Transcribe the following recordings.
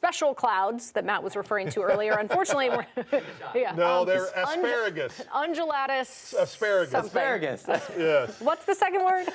special clouds that Matt was referring to earlier. Unfortunately, we're No, they're asparagus. Undulatus. Asparagus. Something. Asparagus. Yes. What's the second word?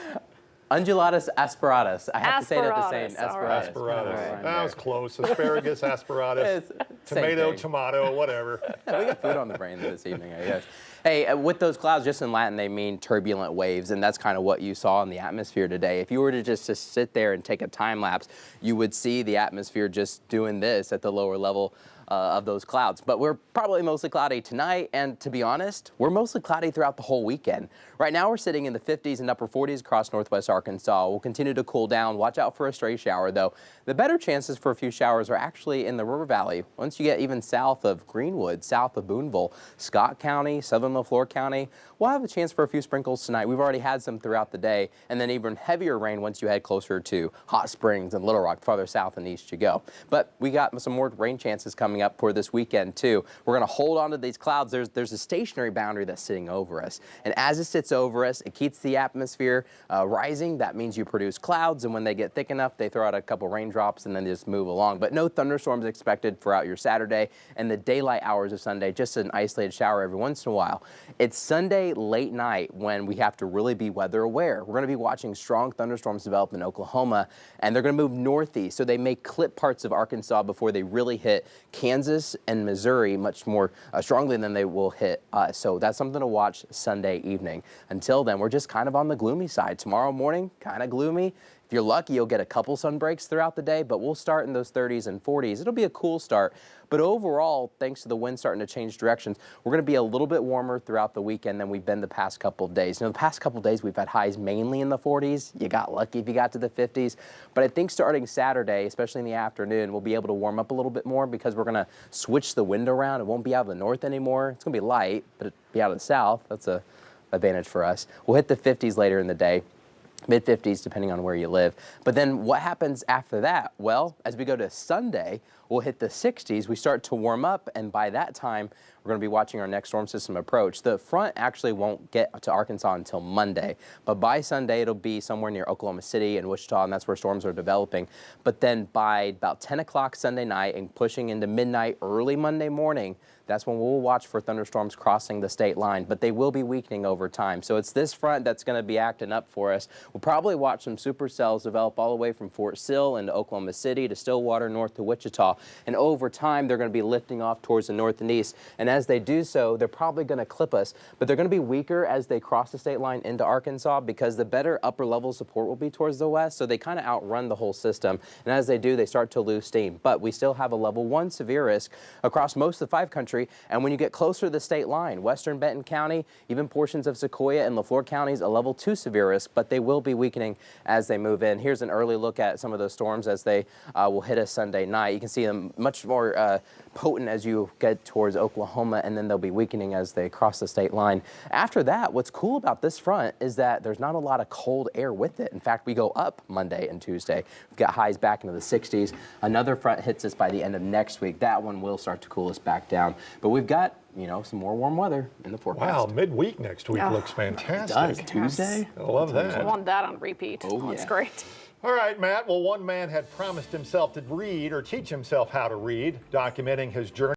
Undulatus asperatus. I have to say it at the same. Asperatus, all right. Asparagus. Right. That was close. Asparagus, asparagus, Same tomato, thing. tomato, whatever. Yeah, we got food on the brain this evening, I guess. Hey, with those clouds, just in Latin, they mean turbulent waves, and that's kind of what you saw in the atmosphere today. If you were to just sit there and take a time lapse, you would see the atmosphere just doing this at the lower level of those clouds. But we're probably mostly cloudy tonight, and to be honest, we're mostly cloudy throughout the whole weekend. Right now, we're sitting in the 50s and upper 40s across northwest Arkansas. We'll continue to cool down. Watch out for a stray shower, though. The better chances for a few showers are actually in the River Valley. Once you get even south of Greenwood, south of Booneville, Scott County, southern LaFleur County, we'll have a chance for a few sprinkles tonight. We've already had some throughout the day, and then even heavier rain once you head closer to Hot Springs and Little Rock, farther south and east you go. But we got some more rain chances coming up for this weekend, too. We're going to hold on to these clouds. There's a stationary boundary that's sitting over us, and as it sits over us, it keeps the atmosphere rising. That means you produce clouds, and when they get thick enough, they throw out a couple raindrops, and then they just move along. But no thunderstorms expected throughout your Saturday and the daylight hours of Sunday, just an isolated shower every once in a while. It's Sunday late night when we have to really be weather aware. We're going to be watching strong thunderstorms develop in Oklahoma, and they're going to move northeast, so they may clip parts of Arkansas before they really hit Kansas and Missouri much more strongly than they will hit us. So that's something to watch Sunday evening. Until then, we're just kind of on the gloomy side. Tomorrow morning, kind of gloomy. If you're lucky, you'll get a couple sun breaks throughout the day, but we'll start in those 30s and 40s. It'll be a cool start, but overall, thanks to the wind starting to change directions, we're going to be a little bit warmer throughout the weekend than we've been the past couple of days. You know, the past couple of days, we've had highs mainly in the 40s. You got lucky if you got to the 50s, but I think starting Saturday, especially in the afternoon, we'll be able to warm up a little bit more because we're going to switch the wind around. It won't be out of the north anymore. It's going to be light, but it'll be out of the south. That's a advantage for us. We'll hit the 50s later in the day. Mid-50s depending on where you live. But then what happens after that? Well, as we go to Sunday, we'll hit the 60s. We start to warm up, and by that time, we're going to be watching our next storm system approach. The front actually won't get to Arkansas until Monday, but by Sunday, it'll be somewhere near Oklahoma City and Wichita, and that's where storms are developing. But then by about 10 o'clock Sunday night and pushing into midnight, early Monday morning, that's when we'll watch for thunderstorms crossing the state line, but they will be weakening over time. So it's this front that's going to be acting up for us. We'll probably watch some supercells develop all the way from Fort Sill into Oklahoma City to Stillwater, north to Wichita. And over time, they're going to be lifting off towards the north and east. And as they do so, they're probably going to clip us, but they're going to be weaker as they cross the state line into Arkansas because the better upper level support will be towards the west. So they kind of outrun the whole system. And as they do, they start to lose steam. But we still have a level 1 severe risk across most of the 5 country. And when you get closer to the state line, western Benton County, even portions of Sequoia and LaFleur counties, a level 2 severe risk, but they will be weakening as they move in. Here's an early look at some of those storms as they will hit us Sunday night. You can see them much more potent as you get towards Oklahoma, and then they'll be weakening as they cross the state line. After that, what's cool about this front is that there's not a lot of cold air with it. In fact, we go up Monday and Tuesday. We've got highs back into the 60s. Another front hits us by the end of next week. That one will start to cool us back down. But we've got, you know, some more warm weather in the forecast. Wow, midweek next week looks fantastic. It does. Tuesday? I love that. I want that on repeat. Oh, That's yeah. great. All right, Matt. Well, one man had promised himself to read or teach himself how to read, documenting his journey.